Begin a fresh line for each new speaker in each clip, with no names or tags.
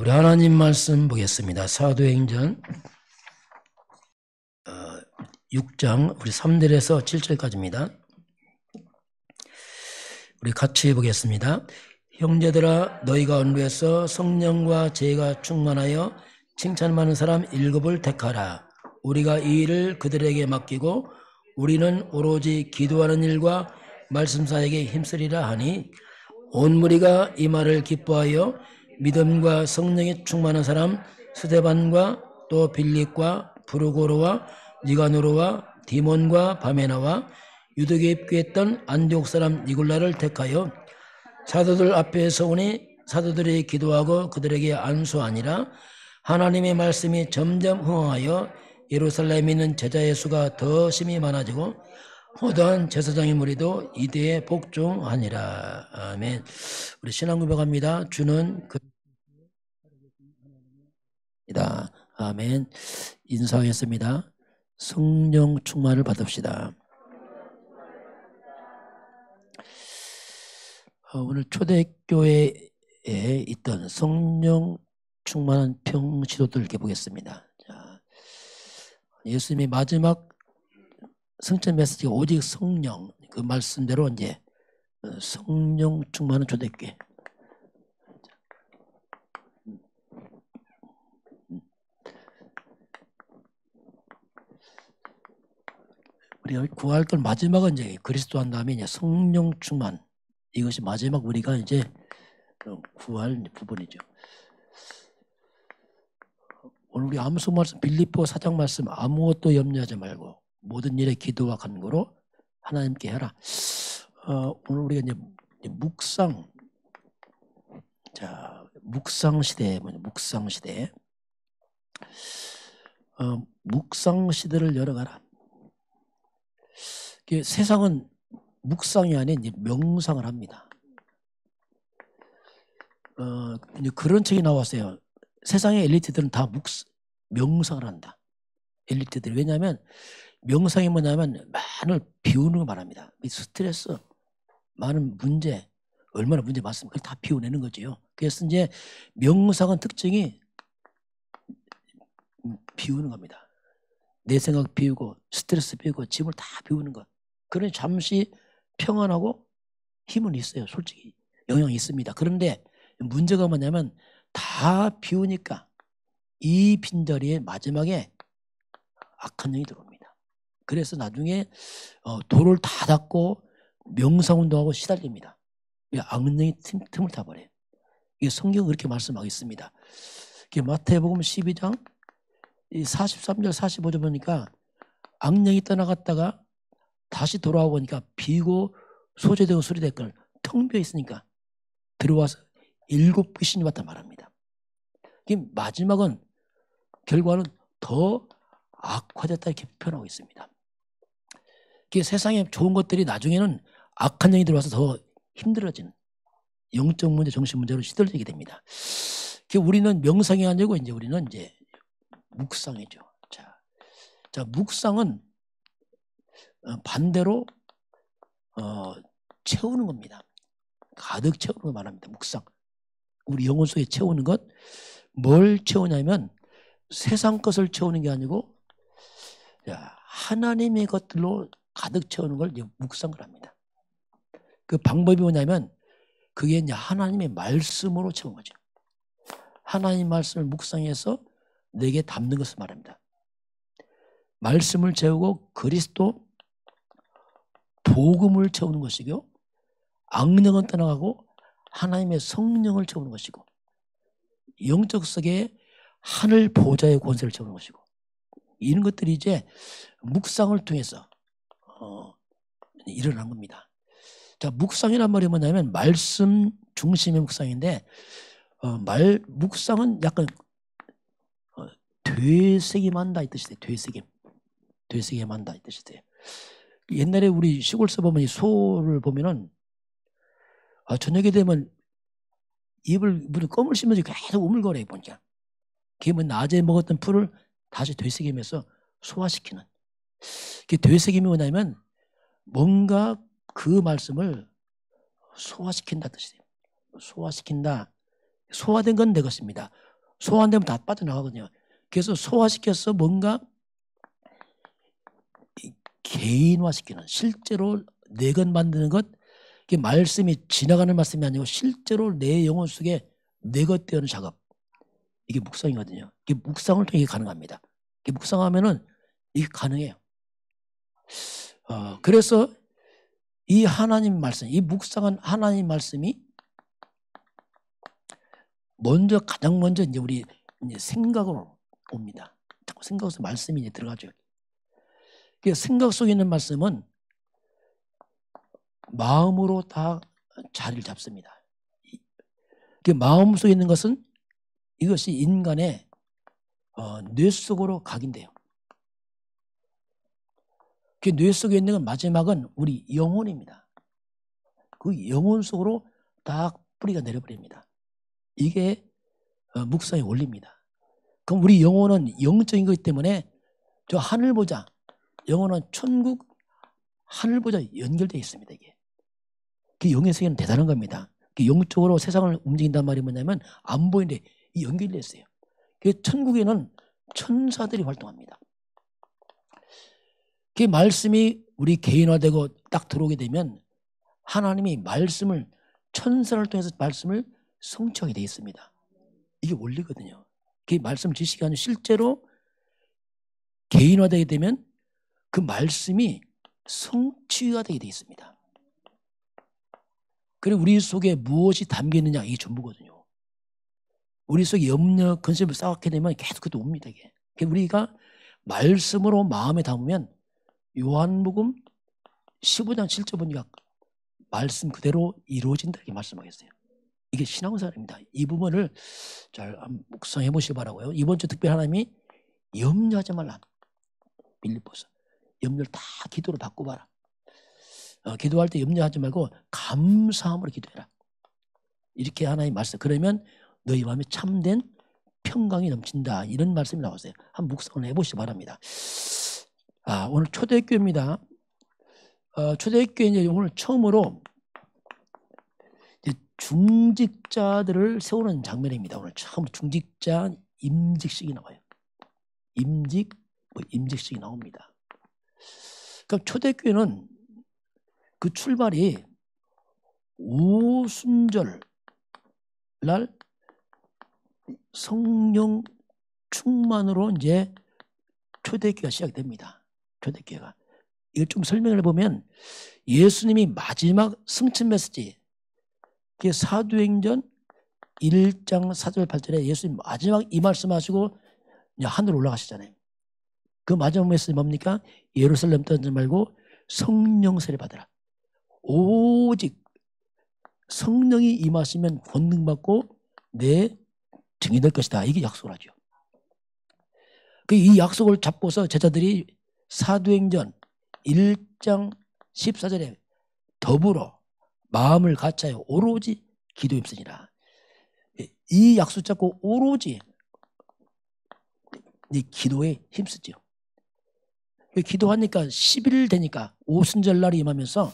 우리 하나님 말씀 보겠습니다. 사도행전 6장 우리 3절에서 7절까지입니다. 우리 같이 보겠습니다. 형제들아, 너희가 언루에서 성령과 지혜가 충만하여 칭찬 많은 사람 7을 택하라. 우리가 이 일을 그들에게 맡기고 우리는 오로지 기도하는 일과 말씀 사역에 힘쓰리라 하니, 온 무리가 이 말을 기뻐하여 믿음과 성령에 충만한 사람 스데반과 또 빌립과 브루고로와 니가노로와 디몬과 바메나와 유대교에 입교했던 안디옥 사람 니골라를 택하여 사도들 앞에 서오니, 사도들이 기도하고 그들에게 안수하니라. 하나님의 말씀이 점점 흥황하여 예루살렘에 있는 제자의 수가 더 심히 많아지고 호도한 제사장의 무리도 이대에 복종하니라. 아멘. 우리 신앙 고백합니다. 주는 그이다. 아멘. 인사하겠습니다. 성령 충만을 받읍시다. 오늘 초대교회에 있던 성령 충만한 평시도들 이렇게 보겠습니다. 자, 예수님의 마지막 성전 메시지가 오직 성령, 그 말씀대로 이제 성령 충만한 초대교회. 우리가 구할 때 마지막은 이제 그리스도 한 다음에 이제 성령 충만, 이것이 마지막 우리가 이제 구할 부분이죠. 오늘 우리 암송 말씀 빌립보 4장 말씀, 아무것도 염려하지 말고 모든 일에 기도와 간구로 하나님께 해라. 오늘 우리가 이제 묵상, 자, 묵상 시대, 묵상 시대, 묵상 시대를 열어가라. 세상은 묵상이 아닌 이제 명상을 합니다. 이제 그런 책이 나왔어요. 세상의 엘리트들은 다 명상을 한다. 엘리트들. 왜냐하면 명상이 뭐냐면 많은 비우는 거 말합니다. 스트레스, 많은 문제, 얼마나 문제 많습니까? 그걸 다 비워내는 거죠. 그래서 이제 명상은 특징이 비우는 겁니다. 내 생각 비우고 스트레스 비우고 짐을 다 비우는 것. 그러니 잠시 평안하고 힘은 있어요. 솔직히 영향이 있습니다. 그런데 문제가 뭐냐면 다 비우니까 이 빈자리에 마지막에 악한 영이 들어옵니다. 그래서 나중에 도를 다 닫고 명상운동하고 시달립니다. 악령이 틈을 타버려요. 이게 성경은 그렇게 말씀하고 있습니다. 마태복음 12장 43절 45절 보니까 악령이 떠나갔다가 다시 돌아와 보니까 비고 소재되고 소리되고 텅 비어 있으니까 들어와서 7 귀신이 왔다 말합니다. 마지막은 결과는 더 악화됐다 이렇게 표현하고 있습니다. 세상에 좋은 것들이 나중에는 악한 영이 들어와서 더 힘들어지는 영적 문제, 정신 문제로 시들게 됩니다. 우리는 명상이 아니고 이제 우리는 이제 묵상이죠. 자, 묵상은 반대로 채우는 겁니다. 가득 채우는 거 말합니다. 묵상. 우리 영혼 속에 채우는 것. 뭘 채우냐면 세상 것을 채우는 게 아니고 하나님의 것들로 가득 채우는 걸 이제 묵상을 합니다. 그 방법이 뭐냐면 그게 이제 하나님의 말씀으로 채우는 거죠. 하나님 말씀을 묵상해서 내게 담는 것을 말합니다. 말씀을 채우고 그리스도 복음을 채우는 것이고, 악령은 떠나가고 하나님의 성령을 채우는 것이고, 영적 세계에 하늘 보좌의 권세를 채우는 것이고, 이런 것들이 이제 묵상을 통해서 일어난 겁니다. 자, 묵상이란 말이 뭐냐면 말씀 중심의 묵상인데, 묵상은 약간 되새김한다 이 뜻이 돼요. 되새김한다 이 뜻이 돼요. 옛날에 우리 시골서 보면 이 소를 보면은 저녁에 되면 무슨 껌을 씹으면서 계속 우물거려요. 보니까 그게 낮에 먹었던 풀을 다시 되새기면서 소화시키는. 그게 되새김이 뭐냐면 뭔가 그 말씀을 소화시킨다 뜻이에요. 소화시킨다. 소화된 건 내 것입니다. 소화 안 되면 다 빠져나가거든요. 그래서 소화시켜서 뭔가 개인화시키는, 실제로 내 것 만드는 것, 이게 말씀이 지나가는 말씀이 아니고 실제로 내 영혼 속에 내 것 되는 작업, 이게 묵상이거든요. 이게 묵상을 통해 가능합니다. 이게 묵상하면은 이게 가능해요. 그래서 이 하나님 말씀, 이 묵상한 하나님 말씀이 가장 먼저 이제 우리 이제 생각으로 옵니다. 자꾸 생각에서 말씀이 이제 들어가죠. 그 생각 속에 있는 말씀은 마음으로 다 자리를 잡습니다. 그 마음 속에 있는 것은 이것이 인간의 뇌 속으로 각인돼요. 그 뇌 속에 있는 건 마지막은 우리 영혼입니다. 그 영혼 속으로 딱 뿌리가 내려버립니다. 이게 묵상의 원리입니다. 그럼 우리 영혼은 영적인 거기 때문에 저 하늘 보자, 영혼은 천국 하늘 보자 연결되어 있습니다. 이게 그 영의 세계는 대단한 겁니다. 그 영적으로 세상을 움직인단 말이 뭐냐면 안 보이는데 이 연결되어 있어요. 그 천국에는 천사들이 활동합니다. 그 말씀이 우리 개인화되고 딱 들어오게 되면 하나님이 말씀을 천사를 통해서 말씀을 성취하게 되어 있습니다. 이게 원리거든요. 그 말씀 지식이 아니라 실제로 개인화되게 되면 그 말씀이 성취가 되게 되어 있습니다. 그리고 우리 속에 무엇이 담겨 있느냐, 이게 전부거든요. 우리 속에 염려, 근심을 쌓게 되면 계속 그것도 옵니다. 이게 우리가 말씀으로 마음에 담으면 요한복음 15장 7절 보니까 말씀 그대로 이루어진다 이렇게 말씀하겠어요. 이게 신앙생활입니다. 이 부분을 잘 묵상해 보시기 바라고요. 이번 주 특별히 하나님이 염려하지 말라. 빌립보서 염려를 다 기도로 바꿔봐라. 기도할 때 염려하지 말고 감사함으로 기도해라. 이렇게 하나님 말씀. 그러면 너희 마음에 참된 평강이 넘친다. 이런 말씀이 나왔어요. 한번 묵상을 해보시기 바랍니다. 오늘 초대교회입니다. 초대교회 이제 오늘 처음으로 이제 중직자들을 세우는 장면입니다. 오늘 처음 중직자 임직식이 나와요. 임직식이 나옵니다. 그럼 초대교회는 그 출발이 오순절 날 성령 충만으로 이제 초대교회가 시작됩니다. 초대교회가. 이걸 좀 설명을 해보면 예수님이 마지막 승천 메시지, 사도행전 1장 4절 8절에 예수님 마지막 이 말씀하시고 하늘 올라가시잖아요. 그 마지막 메시지 뭡니까? 예루살렘 떠나지 말고 성령 세례 받으라. 오직 성령이 임하시면 권능 받고 내 증인 될 것이다. 이게 약속을 하죠. 이 약속을 잡고서 제자들이 사도행전 1장 14절에 더불어 마음을 같이하여 오로지 기도에 힘쓰니라. 이 약속 잡고 오로지 기도에 힘쓰죠. 기도하니까 10일 되니까 오순절 날이 임하면서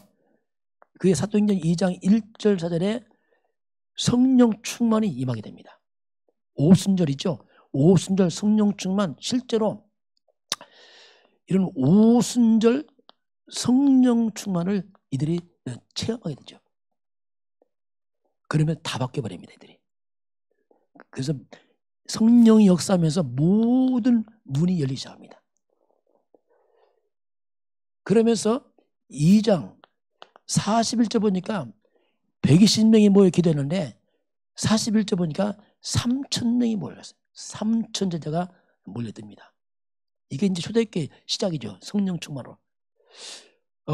그게 사도행전 2장 1절 4절에 성령 충만이 임하게 됩니다. 오순절이죠. 오순절 성령 충만, 실제로 이런 오순절 성령 충만을 이들이 체험하게 되죠. 그러면 다 바뀌어버립니다. 이들이. 그래서 성령이 역사하면서 모든 문이 열리기 시작합니다. 그러면서 2장 41절 보니까 120명이 모여 기도했는데 41절 보니까 3,000명이 모였어요. 3,000 제자가 몰려듭니다. 이게 이제 초대교회 시작이죠. 성령 충만으로.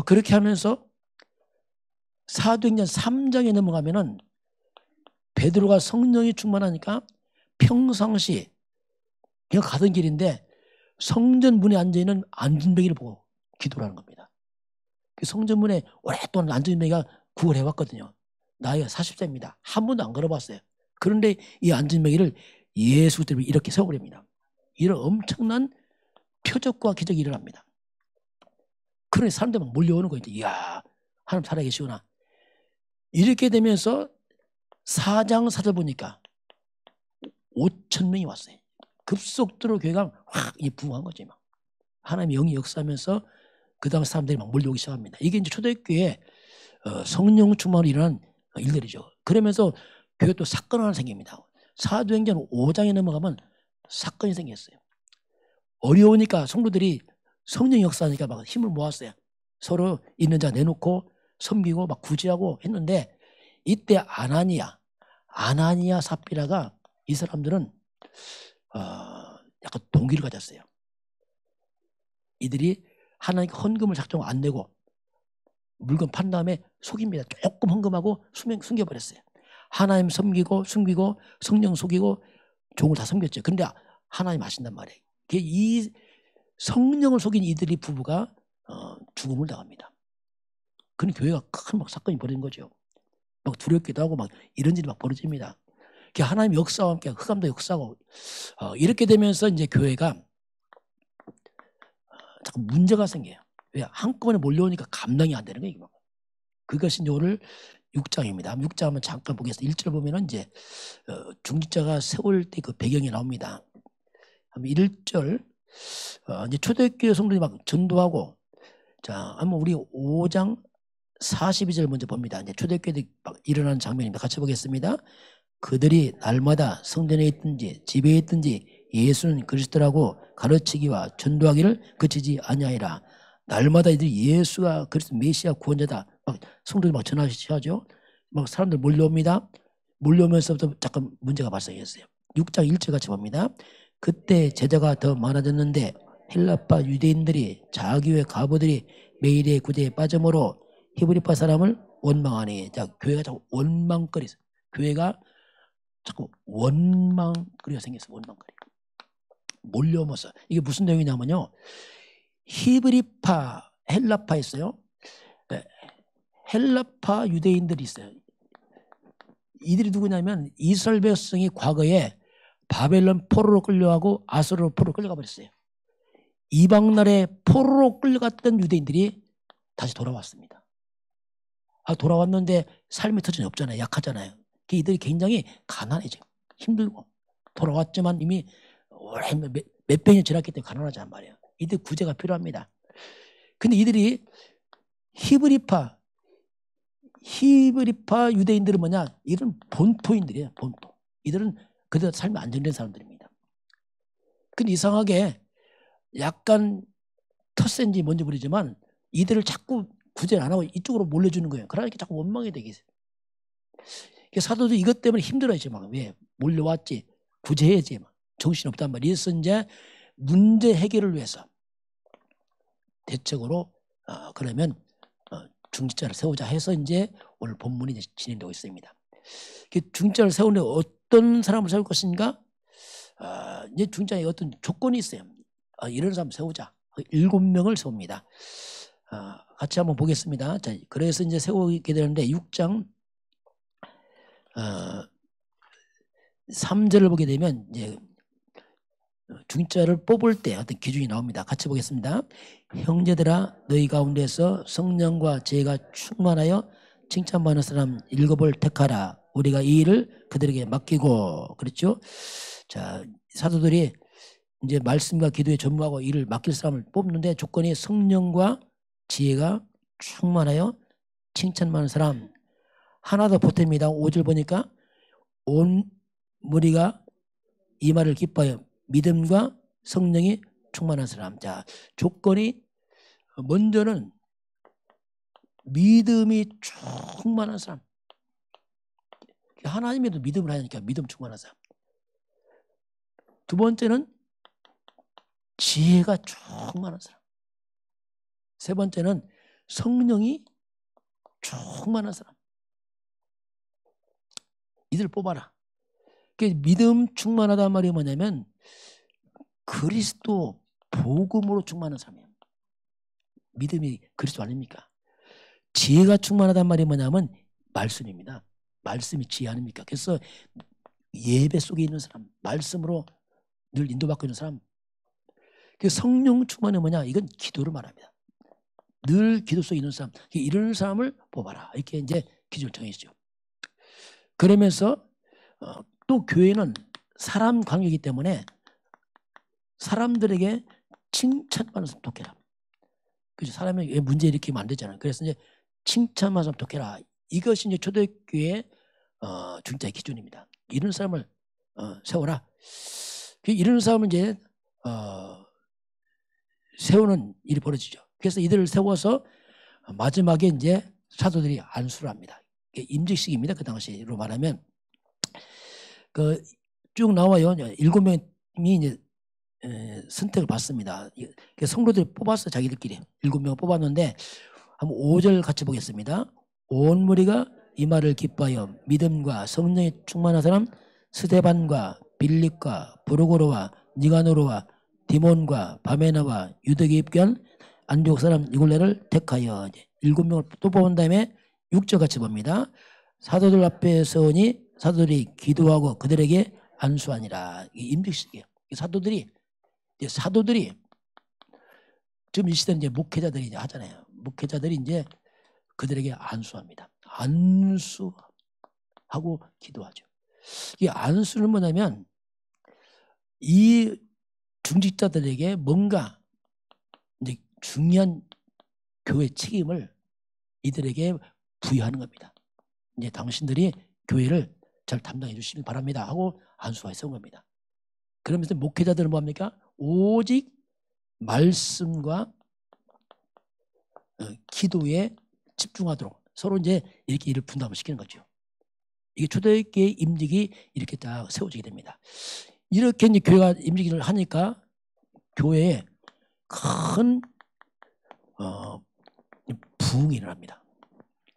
그렇게 하면서 사도행전 3장에 넘어가면은 베드로가 성령이 충만하니까 평상시 그냥 가던 길인데 성전 문에 앉아있는 안진뱅이를 보고 기도를 하는 겁니다. 그 성전 문에 오랫동안 안진뱅이가 구걸해왔거든요. 나이가 40세입니다. 한 번도 안 걸어봤어요. 그런데 이 안진뱅이를 예수 때문에 이렇게 세워버립니다. 이런 엄청난 표적과 기적이 일어납니다. 그러니 사람들 막 몰려오는 거예요. 이야, 하나님 살아계시구나. 이렇게 되면서 4장 4절 보니까 5천 명이 왔어요. 급속도로 교회가 확 부흥한 거지. 막. 하나님의 영이 역사하면서 그 다음 사람들이 막 몰려오기 시작합니다. 이게 이제 초대교회에 성령 충만으로 일어난 일들이죠. 그러면서 교회 또 사건 하나 생깁니다. 사도행전 5장에 넘어가면 사건이 생겼어요. 어려우니까 성도들이 성령 역사하니까 막 힘을 모았어요. 서로 있는 자 내놓고 섬기고 막 구제하고 했는데 이때 아나니아 삽비라가 이 사람들은 약간 동기를 가졌어요. 이들이 하나님께 헌금을 작정 안 내고 물건 판 다음에 속입니다. 조금 헌금하고 숨겨버렸어요. 하나님 숨기고 성령 속이고 종을 다 섬겼죠. 그런데 하나님 아신단 말이에요. 이 성령을 속인 이들이 부부가 죽음을 당합니다. 그런 교회가 큰 막 사건이 벌어진 거죠. 막 두렵기도 하고 막 이런 일이 막 벌어집니다. 하나님 역사와 함께 흑암도 역사하고 이렇게 되면서 이제 교회가 자꾸 문제가 생겨요. 왜? 한꺼번에 몰려오니까 감당이 안 되는 거예요. 그것이 이제 오늘 6장입니다. 6장 한번 잠깐 보겠습니다. 1절 보면은 이제 중직자가 세울 때 그 배경이 나옵니다. 1절 이제 초대교회 성도들이 막 전도하고 자 한번 우리 5장 42절 먼저 봅니다. 이제 초대교회들이 막 일어나는 장면입니다. 같이 보겠습니다. 그들이 날마다 성전에 있든지 집에 있든지 예수는 그리스도라고 가르치기와 전도하기를 그치지 아니하리라. 날마다 이들이 예수가 그리스도 메시아 구원자다. 막 성도들이 막 전하시죠. 막 사람들 몰려옵니다. 몰려오면서부터 잠깐 문제가 발생했어요. 6장 1절 같이 봅니다. 그때 제자가 더 많아졌는데 헬라파 유대인들이 자기의 과부들이 매일의 구제에 빠짐으로 히브리파 사람을 원망하니. 자, 교회가 자꾸 원망거리. 교회가 자꾸 원망거리가 생겼어요. 원망거리. 몰려오면서. 이게 무슨 내용이냐면요. 히브리파, 헬라파 있어요. 헬라파 유대인들이 있어요. 이들이 누구냐면 이스라엘 백성이 과거에 바벨론 포로로 끌려가고 아수르 포로로 끌려가 버렸어요. 이방 나라에 포로로 끌려갔던 유대인들이 다시 돌아왔습니다. 돌아왔는데 삶의 터전이 없잖아요. 약하잖아요. 이들이 굉장히 가난해져. 힘들고 돌아왔지만 이미 몇백 년 지났기 때문에 가난하지 않단 말이에요. 이들 구제가 필요합니다. 근데 이들이 히브리파 유대인들은 뭐냐? 이들은 본토인들이에요. 본토. 이들은 그대로 삶이 안정된 사람들입니다. 근데 이상하게 약간 텃세인지 뭔지 모르지만 이들을 자꾸 구제를 안 하고 이쪽으로 몰려주는 거예요. 그러니까 자꾸 원망이 되겠어요. 사도도 이것 때문에 힘들어야지. 막 왜? 몰려왔지. 구제해야지. 막 정신없단 말이에요. 그래서 이제 문제 해결을 위해서 대책으로 그러면 중직자를 세우자 해서 이제 오늘 본문이 이제 진행되고 있습니다. 중직자를 세우는데 어떤 사람을 세울 것인가? 이제 중직자에 어떤 조건이 있어요. 이런 사람 세우자. 7명을 세웁니다. 같이 한번 보겠습니다. 자, 그래서 이제 세우게 되는데 6장 3절을 보게 되면 이제 중직자를 뽑을 때 어떤 기준이 나옵니다. 같이 보겠습니다. 형제들아 너희 가운데서 성령과 지혜가 충만하여 칭찬받는 사람 7을 택하라. 우리가 이 일을 그들에게 맡기고. 그렇죠? 자, 사도들이 이제 말씀과 기도에 전무하고 일을 맡길 사람을 뽑는데 조건이 성령과 지혜가 충만하여 칭찬받는 사람. 하나 더 보탭니다. 5절 보니까 온 무리가 이 말을 기뻐하여 믿음과 성령이 충만한 사람. 자, 조건이 먼저는 믿음이 충만한 사람. 하나님에도 믿음을 하니까 믿음 충만한 사람. 두 번째는 지혜가 충만한 사람. 세 번째는 성령이 충만한 사람. 이들 뽑아라. 믿음 충만하단 말이 뭐냐면 그리스도 복음으로 충만한 사람이에요. 믿음이 그리스도 아닙니까? 지혜가 충만하단 말이 뭐냐면 말씀입니다. 말씀이 지혜 아닙니까? 그래서 예배 속에 있는 사람, 말씀으로 늘 인도받고 있는 사람. 성령 충만이 뭐냐? 이건 기도를 말합니다. 늘 기도 속에 있는 사람, 이런 사람을 뽑아라. 이렇게 이제 기준을 정해주죠. 그러면서 또 교회는 사람 관계이기 때문에 사람들에게 칭찬받는 사람 독해라. 그죠? 사람에게 문제 일으키면 안 되잖아요. 그래서 이제 칭찬받는 사람 독해라. 이것이 이제 초대교회의 중자의 기준입니다. 이런 사람을 세워라. 이런 사람을 이제 세우는 일이 벌어지죠. 그래서 이들을 세워서 마지막에 이제 사도들이 안수를 합니다. 임직식입니다. 그 당시로 말하면 쭉 나와요. 7명이 이제 선택을 받습니다. 성도들이 뽑았어. 자기들끼리 7명을 뽑았는데 한번 5절 같이 보겠습니다. 온 무리가 이 말을 기뻐하여 믿음과 성령에 충만한 사람 스데반과 빌립과 브루고로와 니가노로와 디몬과 바메나와 유대계 입견 안디옥 사람 니골레를 택하여 7명을 또 뽑은 다음에 6절 같이 봅니다. 사도들 앞에 서오니 사도들이 기도하고 그들에게 안수하니라. 이게 임직식이에요. 사도들이 지금 이 시대는 이제 목회자들이 이제 하잖아요. 목회자들이 이제 그들에게 안수합니다. 안수하고 기도하죠. 이 안수는 뭐냐면 이 중직자들에게 뭔가 이제 중요한 교회 책임을 이들에게 부여하는 겁니다. 이제 당신들이 교회를 잘 담당해 주시길 바랍니다 하고 안수가 있는 겁니다. 그러면서 목회자들은 뭐합니까? 오직 말씀과 기도에 집중하도록 서로 이제 이렇게 일을 분담을 시키는 거죠. 이게 초대교회의 임직이 이렇게 딱 세워지게 됩니다. 이렇게 이제 교회가 임직을 하니까 교회에 큰 부흥이 일어납니다.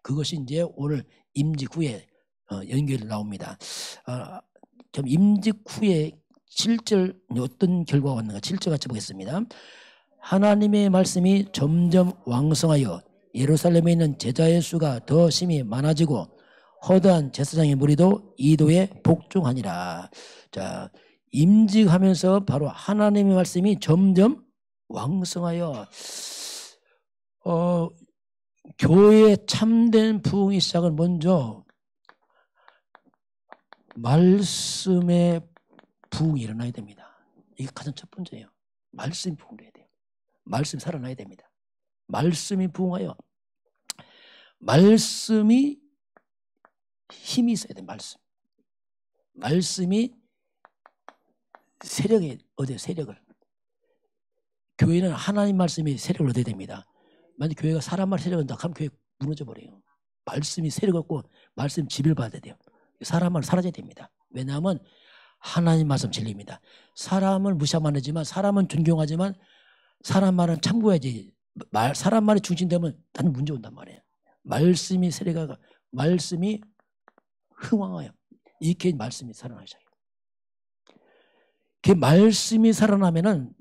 그것이 이제 오늘 임직 후에 연결이 나옵니다. 좀 임직 후에 7절 어떤 결과가 왔는가 7절 같이 보겠습니다. 하나님의 말씀이 점점 왕성하여 예루살렘에 있는 제자의 수가 더 심히 많아지고 허다한 제사장의 무리도 이도에 복종하니라. 자, 임직하면서 바로 하나님의 말씀이 점점 왕성하여 교회의 참된 부흥의 시작은 먼저 말씀의 부흥이 일어나야 됩니다. 이게 가장 첫 번째예요. 말씀이 부흥돼야 돼요. 말씀이 살아나야 됩니다. 말씀이 부흥하여 말씀이 힘이 있어야 돼요. 말씀이 세력이 얻어요. 세력을. 교회는 하나님 말씀이 세력을 얻어야 됩니다. 만약 교회가 사람 말 세력을 얻는다 하면 교회 무너져 버려요. 말씀이 세력 얻고 말씀 지배를 받아야 돼요. 사람 말 사라져야 됩니다. 왜냐하면 하나님 말씀 진리입니다. 사람을 무시하면 안 되지만 사람은 존경하지만 사람 말은 참고해야지. 사람 말이 중심되면 단 문제 온단 말이에요. 말씀이 세력하고 말씀이 흥왕하여 이렇게 말씀이 살아나기 시작해요. 그 말씀이 살아나면은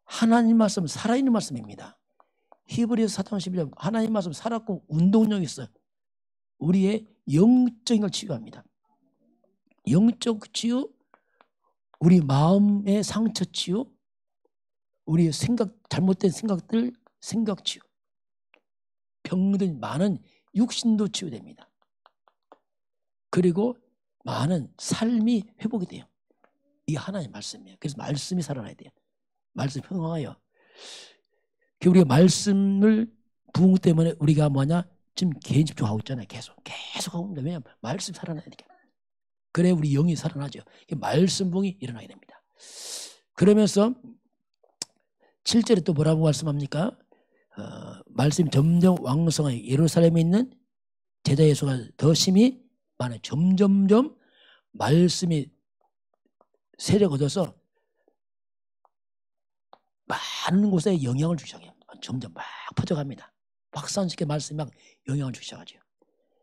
하나님 말씀은 살아있는 말씀입니다. 히브리서 4장 11절 하나님 말씀 살았고 운동력이 있어요. 우리의 영적인 걸 치유합니다. 영적 치유, 우리 마음의 상처 치유, 우리의 잘못된 생각들 생각 치유, 병든 많은 육신도 치유됩니다. 그리고 많은 삶이 회복이 돼요. 이게 하나의 말씀이에요. 그래서 말씀이 살아나야 돼요. 말씀 흥황하여. 우리가 말씀을 부흥 때문에 우리가 뭐냐? 지금 개인 집중하고 있잖아요. 계속 하고 있는데 왜냐하면 말씀 살아나야 되니까. 그래 우리 영이 살아나죠. 말씀 부흥이 일어나게 됩니다. 그러면서 7절에 또 뭐라고 말씀합니까? 말씀이 점점 왕성하여 예루살렘에 있는 제자의 수가 더 심히 많아요. 점점점 말씀이 세력 얻어서 많은 곳에 영향을 주기 시작해요. 점점 막 퍼져갑니다. 확산시켜 말씀이 막 영향을 주기 시작하죠.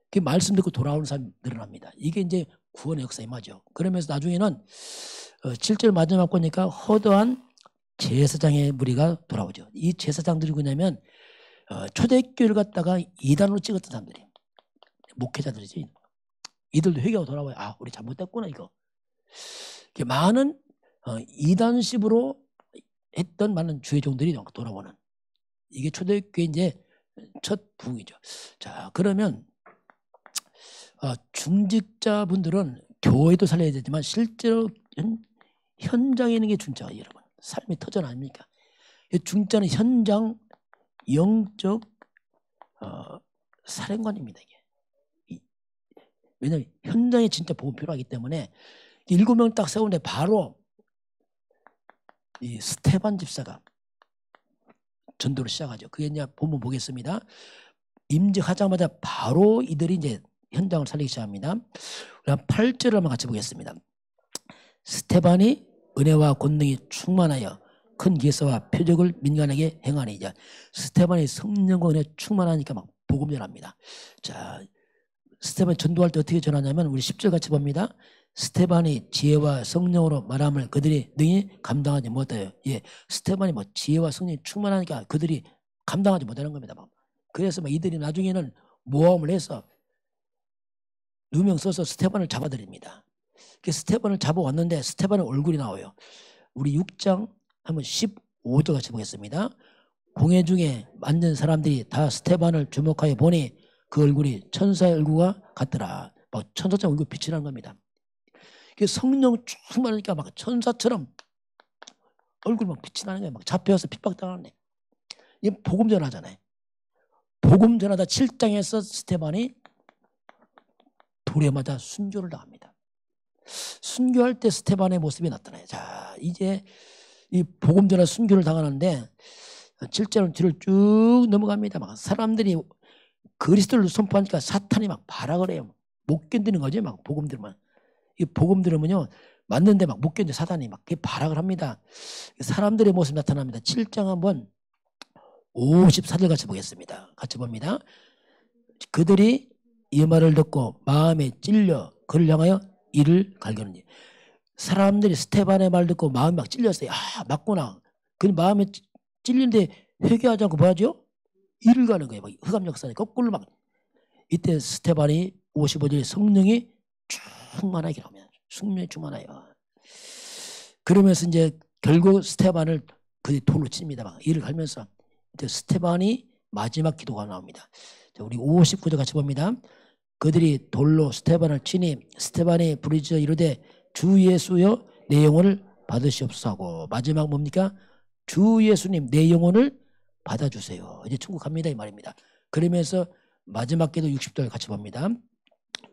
그 말씀 듣고 돌아오는 사람이 늘어납니다. 이게 이제 구원의 역사에 맞죠. 그러면서 나중에는 7절 마지막 보니까 허다한 제사장의 무리가 돌아오죠. 이 제사장들이 뭐냐면 초대교회를 갖다가 이단으로 찍었던 사람들이에요. 목회자들이지. 이들도 회개하고 돌아와요. 아, 우리 잘못됐구나 이거. 많은 이단식으로 했던 많은 주의 종들이 돌아오는 이게 초대교회 이제 첫 부흥이죠. 자, 그러면 중직자분들은 교회도 살려야 되지만 실제로 현장에 있는 게 중자예요, 여러분. 삶의 터전 아닙니까? 중자는 현장 영적 사령관입니다. 이게. 왜냐하면 현장에 진짜 복음 필요하기 때문에 7명 딱 세우는데 바로 이 스테반 집사가 전도를 시작하죠. 그게 이제 본문 보겠습니다. 임직하자마자 바로 이들이 이제 현장을 살리기 시작합니다. 8절을 한번 같이 보겠습니다. 스테반이 은혜와 권능이 충만하여 큰 기사와 표적을 민간에게 행하니. 이제 스테반이 성령과 은혜 충만하니까 막 복음 전합니다. 자, 스테반 전도할 때 어떻게 전하냐면 우리 10절 같이 봅니다. 스테반이 지혜와 성령으로 말함을 그들이 능히 감당하지 못해요. 예, 스테반이 뭐 지혜와 성령이 충만하니까 그들이 감당하지 못하는 겁니다. 그래서 이들이 나중에는 모함을 해서 누명 써서 스테반을 잡아들입니다. 스테반을 잡아왔는데 스테반의 얼굴이 나와요. 우리 6장 한번 15절 같이 보겠습니다. 공회 중에 앉은 사람들이 다 스테반을 주목하여 보니 그 얼굴이 천사의 얼굴과 같더라. 막 천사처럼 얼굴 빛이 나는 겁니다. 성령 충만하니까 막 천사처럼 얼굴 막 빛이 나는 거예요. 막 잡혀서 핍박당하네. 이게 복음 전하잖아요. 복음 전하다 7장에서 스테반이 돌에 맞아 순교를 당합니다. 순교할 때 스테반의 모습이 나타나요. 자, 이제 이 복음 전하 순교를 당하는데 7절은 뒤를 쭉 넘어갑니다. 막 사람들이 그리스도를 선포하니까 사탄이 막 발악을 해요. 못 견디는 거죠. 막 복음 들으면. 이 복음 들으면요. 맞는데 막 못 견뎌 사탄이 막 발악을 합니다. 사람들의 모습이 나타납니다. 7장 한번 54절 같이 보겠습니다. 같이 봅니다. 그들이 이 말을 듣고 마음에 찔려 그를 향하여 이를 갈겼느니. 사람들이 스테반의 말 듣고 마음이 막 찔렸어요. 아, 맞구나. 그 마음에 찔리는데 회개하지 않고 뭐 하죠? 이를 가는 거예요. 흑암 역사에 거꾸로 막. 이때 스테반이 55절 성령이 충만하게 나옵니다. 성령이 충만해요. 그러면서 이제 결국 스테반을 그 돌로 칩니다. 막 이를 갈면서 이제 스테반이 마지막 기도가 나옵니다. 우리 59절 같이 봅니다. 그들이 돌로 스테반을 치니 스테반이 부르짖어 이르되 주 예수여 내 영혼을 받으시옵소서 하고 마지막 뭡니까? 주 예수님 내 영혼을 받아주세요. 이제 천국 갑니다 이 말입니다. 그러면서 마지막 기도 60절 같이 봅니다.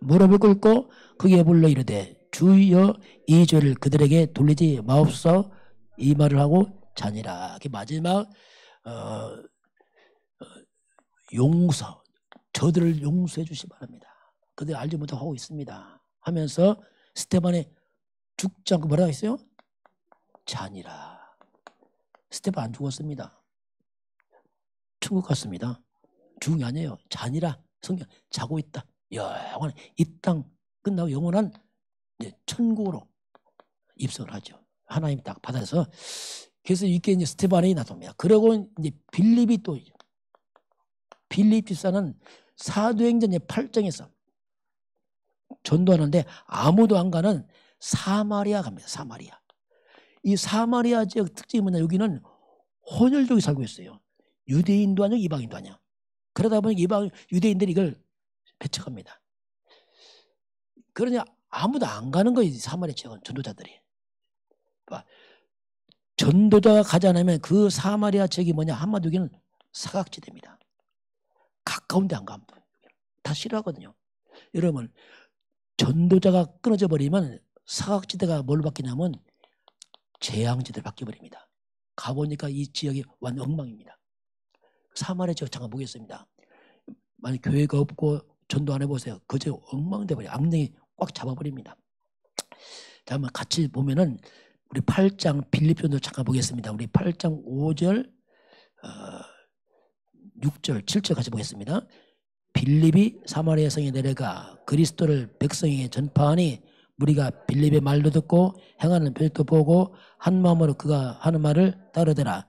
무릎을 꿇고 크게 불러 이르되 주여 이 죄를 그들에게 돌리지 마옵소서 이 말을 하고 자니라. 마지막 용서 저들을 용서해 주시기 바랍니다. 그들 알지 못하고 하고 있습니다 하면서 스테반의 죽지 않고 뭐라고 했어요? 자니라. 스테반 안 죽었습니다. 천국 갔습니다. 죽은 게 아니에요. 자니라. 성경 자고 있다. 영원한 이 땅 끝나고 영원한 이제 천국으로 입성을 하죠. 하나님 딱 받아서. 그래서 이게 이제 스테반이 나섭니다. 그리고 이제 빌립이 또 빌립 집사는 사도행전 8장에서 전도하는데 아무도 안 가는 사마리아 갑니다. 사마리아. 이 사마리아 지역 특징이 뭐냐? 여기는 혼혈족이 살고 있어요. 유대인도 아니고 이방인도 아니야. 그러다 보니 유대인들이 이걸 배척합니다. 그러냐 아무도 안 가는 거예요. 사마리아 지역은 전도자들이. 전도자가 가지 않으면 그 사마리아 지역이 뭐냐? 한마디로 여기는 사각지대입니다. 가까운 데 안 가면 다 싫어하거든요. 여러분 전도자가 끊어져 버리면 사각지대가 뭘 바뀌냐면 재앙지대를 바뀌어버립니다. 가보니까 이 지역이 완전 엉망입니다. 사마리아 지역 잠깐 보겠습니다. 만약 교회가 없고 전도 안 해보세요. 그 지역 엉망돼 버려요. 악령이 꽉 잡아버립니다. 자, 한번 같이 보면은 우리 8장 빌립전도 잠깐 보겠습니다. 우리 8장 5절 6절 7절 같이 보겠습니다. 빌립이 사마리아 성에 내려가 그리스도를 백성에게 전파하니 무리가 빌립의 말도 듣고 행하는 표적도 보고 한 마음으로 그가 하는 말을 따르더라.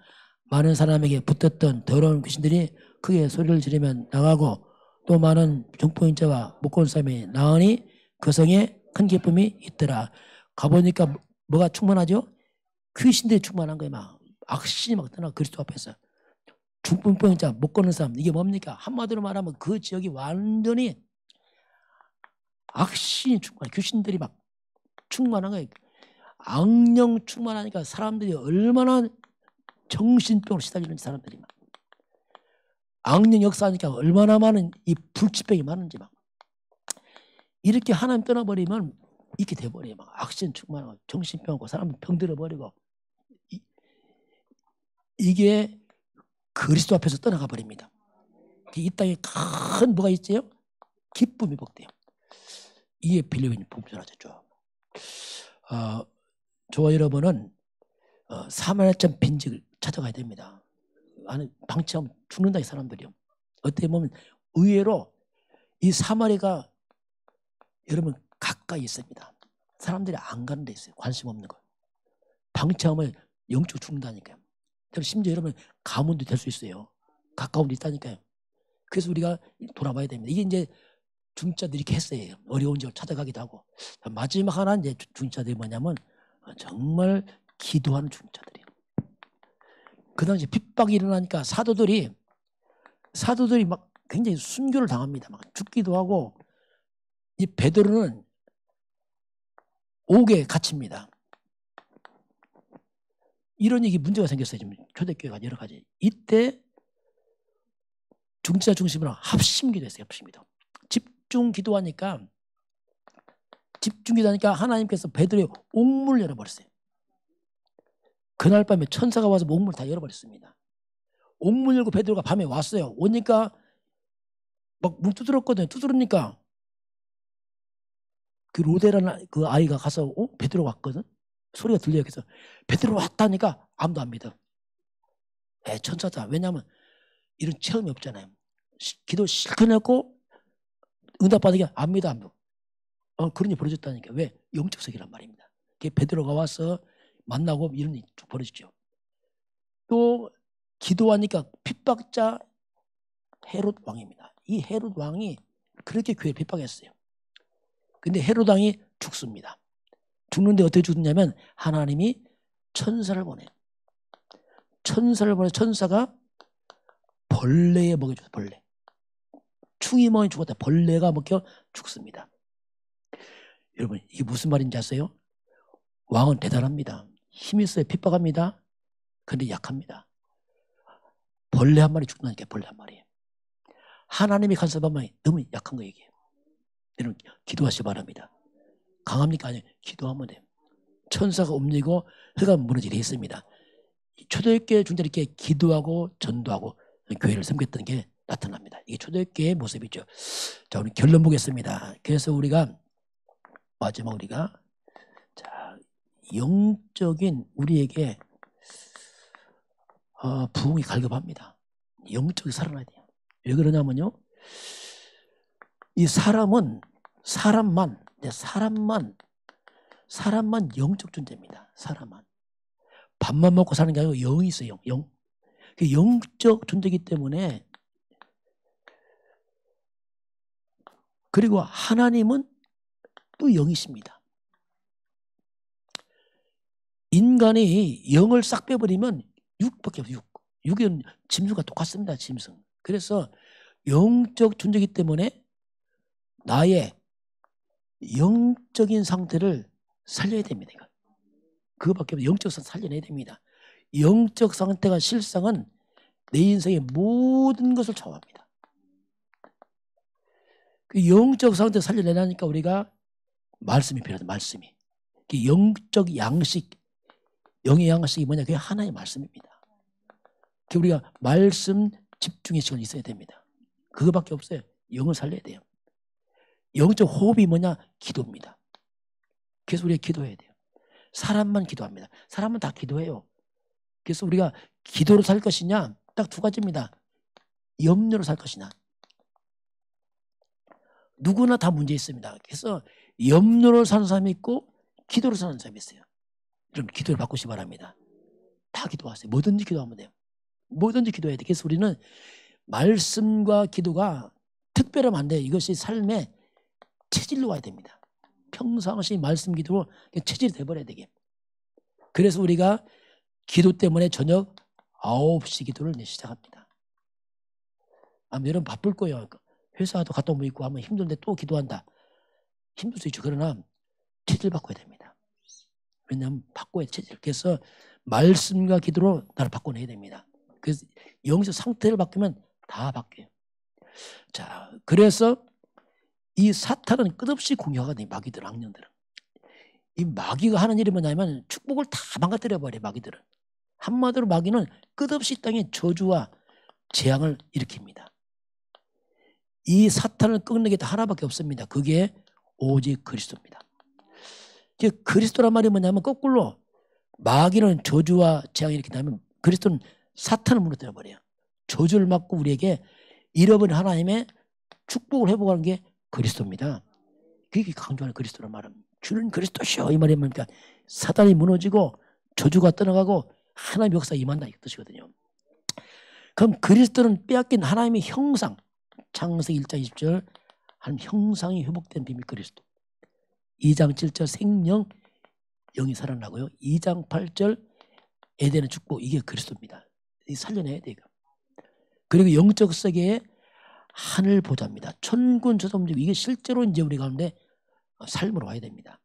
많은 사람에게 붙었던 더러운 귀신들이 크게 소리를 지르며 나가고 또 많은 중풍인 자와 목건 사람이 나으니 그 성에 큰 기쁨이 있더라. 가보니까 뭐가 충만하죠? 귀신들이 충만한 거예요. 막 악신이 막 떠나 그리스도 앞에서. 중풍병인 자, 못 걷는 사람 이게 뭡니까? 한마디로 말하면 그 지역이 완전히 악신이 충만해. 귀신들이 막 충만한 거예요. 악령 충만하니까 사람들이 얼마나 정신병으로 시달리는지, 사람들이 막. 악령 역사하니까 얼마나 많은 이 불치병이 많은지 막. 이렇게 하나님 떠나버리면 이렇게 돼버려요. 막 악신 충만하고 정신병하고 사람 병들어버리고. 이게 그리스도 앞에서 떠나가 버립니다. 이 땅에 큰 뭐가 있지요? 기쁨이 복돼요. 이에 빌려있는 봉전하죠. 저와 여러분은 사마리아점 빈집을 찾아가야 됩니다. 방치하면 죽는다, 이 사람들이요. 어떻게 보면 의외로 이 사마리아가 여러분 가까이 있습니다. 사람들이 안 가는 데 있어요. 관심 없는 거. 방치하면 영적 죽는다니까요. 심지어 여러분 가문도 될 수 있어요. 가까운 데 있다니까요. 그래서 우리가 돌아봐야 됩니다. 이게 이제 중자들이 이렇게 했어요. 어려운 지역을 찾아가기도 하고. 마지막 하나 이제 중자들이 뭐냐면 정말 기도하는 중자들이에요. 그 당시 핍박이 일어나니까 사도들이 막 굉장히 순교를 당합니다. 막 죽기도 하고. 이 베드로는 옥에 갇힙니다. 이런 얘기 문제가 생겼어요. 지금 초대교회가 여러 가지. 이때 중지자 중심으로 합심기도 했어요. 합심기도. 집중기도하니까 하나님께서 베드로의 옥문을 열어버렸어요. 그날 밤에 천사가 와서 옥문을 다 열어버렸습니다. 옥문 열고 베드로가 밤에 왔어요. 오니까 막 문 두드렸거든요. 두드리니까 그 로데라는 그 아이가 가서 베드로 왔거든. 소리가 들려요. 그래서 베드로 왔다니까 아무도 안 믿어. 천사다. 왜냐하면 이런 체험이 없잖아요. 기도 실컷 했고 응답받으니까 안 믿어. 그런 일이 벌어졌다니까. 왜? 영적 세계란 말입니다. 베드로가 와서 만나고 이런 일이 쭉 벌어지죠. 또 기도하니까 핍박자 헤롯 왕입니다. 이 헤롯 왕이 그렇게 교회를 핍박했어요. 근데 헤롯 왕이 죽습니다. 죽는데 어떻게 죽느냐면 하나님이 천사를 보내요. 천사가 벌레에 먹여줘요. 벌레. 충이 먹이 죽었다. 벌레가 먹혀 죽습니다. 여러분 이게 무슨 말인지 아세요? 왕은 대단합니다. 힘이 있어요. 핍박합니다. 그런데 약합니다. 벌레 한 마리 죽는다니까. 벌레 한 마리. 하나님이 간섭하면 너무 약한 거 얘기해요. 여러분 기도하시기 바랍니다. 강합니까? 아니요. 기도하면 돼요. 천사가 움직이고 흙가 무너지게 있습니다. 초대교회 중들이 이렇게 기도하고 전도하고 교회를 섬겼던 게 나타납니다. 이게 초대교회의 모습이죠. 자, 오늘 결론 보겠습니다. 그래서 마지막 우리가 영적인 우리에게 부흥이 갈급합니다. 영적이 살아나야 돼요. 왜 그러냐면요. 이 사람만 영적 존재입니다. 사람만. 밥만 먹고 사는 게 아니고 영이 있어요. 영. 영적 존재이기 때문에. 그리고 하나님은 또 영이십니다. 인간이 영을 싹 빼버리면 육밖에 없어요. 육은 짐승과 똑같습니다. 짐승. 그래서 영적 존재이기 때문에 나의 영적인 상태를 살려야 됩니다. 그거밖에 없어요. 영적 상태 살려내야 됩니다. 영적 상태가 실상은 내 인생의 모든 것을 좌우합니다. 그 영적 상태 살려내려니까 우리가 말씀이 필요하다. 말씀이. 영적 양식, 영의 양식이 뭐냐? 그게 하나의 말씀입니다. 우리가 말씀 집중의 시간이 있어야 됩니다. 그거밖에 없어요. 영을 살려야 돼요. 영적 호흡이 뭐냐? 기도입니다. 그래서 우리가 기도해야 돼요. 사람만 기도합니다. 사람은 다 기도해요. 그래서 우리가 기도로 살 것이냐? 딱 두 가지입니다. 염려로 살 것이냐. 누구나 다 문제 있습니다. 그래서 염려로 사는 사람이 있고 기도로 사는 사람이 있어요. 여러분 기도를 바꾸시기 바랍니다. 다 기도하세요. 뭐든지 기도하면 돼요. 뭐든지 기도해야 돼요. 그래서 우리는 말씀과 기도가 특별하면 안 돼요. 이것이 삶의 체질로 와야 됩니다. 평상시 말씀 기도로 체질이 돼버려야 되게. 그래서 우리가 기도 때문에 저녁 9시 기도를 시작합니다. 아마 여러분 바쁠 거예요. 회사도 갔다 오면 있고 하면 힘든데 또 기도한다. 힘들 수 있죠. 그러나 체질 바꿔야 됩니다. 왜냐하면 바꿔야 체질. 그래서 말씀과 기도로 나를 바꿔내야 됩니다. 그래서 영적 상태를 바꾸면 다 바뀌어요. 자, 그래서 이 사탄은 끝없이 공격하거든요. 마귀들, 악령들은. 이 마귀가 하는 일이 뭐냐면 축복을 다 망가뜨려 버려요. 마귀들은. 한마디로 마귀는 끝없이 땅에 저주와 재앙을 일으킵니다. 이 사탄을 꺾는 게 하나밖에 없습니다. 그게 오직 그리스도입니다. 그리스도란 말이 뭐냐면 거꾸로 마귀는 저주와 재앙을 일으킨다면 그리스도는 사탄을 무너뜨려 버려요. 저주를 막고 우리에게 잃어버린 하나님의 축복을 회복하는 게 그리스도입니다. 그게 강조하는 그리스도란 말은 주는 그리스도시오 이 말이 뭡니까? 사단이 무너지고 저주가 떠나가고 하나님의 역사가 임한다 이 뜻이거든요. 그럼 그리스도는 빼앗긴 하나님의 형상, 창세기 1장 20절 하나님 형상이 회복된 비밀 그리스도. 2장 7절 생명 영이 살아나고요. 2장 8절 에덴의 축복 이게 그리스도입니다. 이 살려내야 돼요. 그리고 영적 세계의 하늘 보좌입니다. 천군 저성직 이게 실제로 이제 우리 가운데 삶으로 와야 됩니다.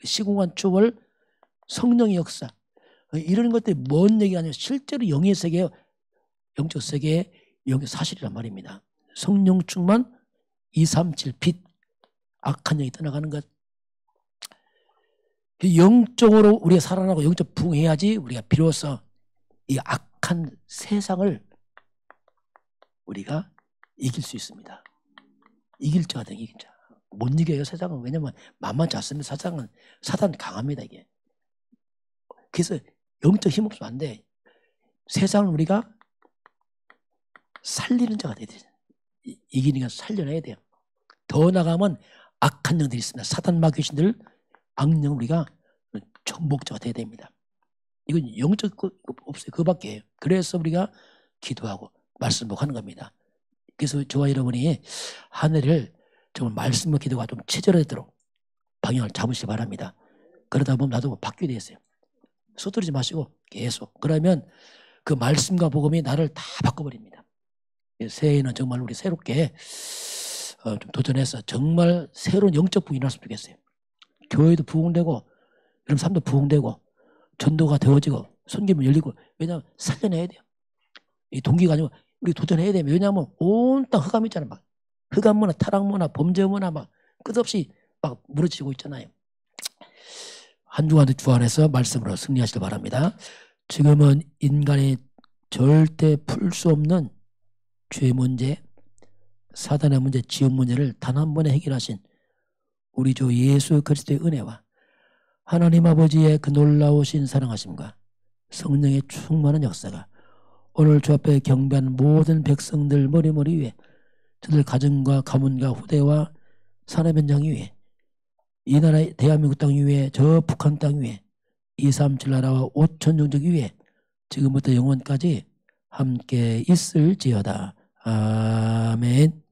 시공간 초월 성령의 역사 이런 것들이 뭔 얘기가 아니라 실제로 영의 세계 영적 세계의 영의 사실이란 말입니다. 성령 충만 237 빛 악한 영이 떠나가는 것 영적으로 우리가 살아나고 영적 부흥해야지 우리가 비로소 이 악한 세상을 우리가 이길 수 있습니다. 이길 자가 돼, 이길 자. 못 이겨요, 세상은. 왜냐면 만만치 않습니다. 사단 강합니다, 이게. 그래서 영적 힘 없으면 안 돼. 세상을 우리가 살리는 자가 돼야 돼. 이기니까 살려내야 돼요. 더 나가면 악한 영들이 있습니다. 사단 마귀신들, 악령 우리가 정복자가 돼야 됩니다. 이건 영적 거 없어요. 그거밖에 해요. 그래서 우리가 기도하고 말씀하는 겁니다. 그래서 저와 여러분이 한 해를 정말 말씀과 기도가 좀 체절하도록 방향을 잡으시기 바랍니다. 그러다 보면 나도 바뀌게 되었어요. 서두르지 마시고 계속. 그러면 그 말씀과 복음이 나를 다 바꿔버립니다. 새해에는 정말 우리 새롭게 좀 도전해서 정말 새로운 영적 부흥이 났으면 좋겠어요. 교회도 부흥되고 여러분 삶도 부흥되고 전도가 되어지고 선교문 열리고 왜냐하면 살려내야 돼요. 이 동기가 아니고 우리 도전해야 돼요. 왜냐하면 온 땅 흑암 있잖아요. 막 흑암 문화, 타락 문화, 범죄 문화 막 끝없이 막 무너지고 있잖아요. 한 주간도 주 안에서 말씀으로 승리하시길 바랍니다. 지금은 인간이 절대 풀 수 없는 죄 문제, 사단의 문제, 지옥 문제를 단 한 번에 해결하신 우리 주 예수 그리스도의 은혜와 하나님 아버지의 그 놀라우신 사랑하심과 성령의 충만한 역사가 오늘 주 앞에 경배하는 모든 백성들 머리머리 위에 저들 가정과 가문과 후대와 산업 현장 위에 이 나라 대한민국 땅 위에 저 북한 땅 위에 237 나라와 5천 종족 위에 지금부터 영원까지 함께 있을지어다. 아멘.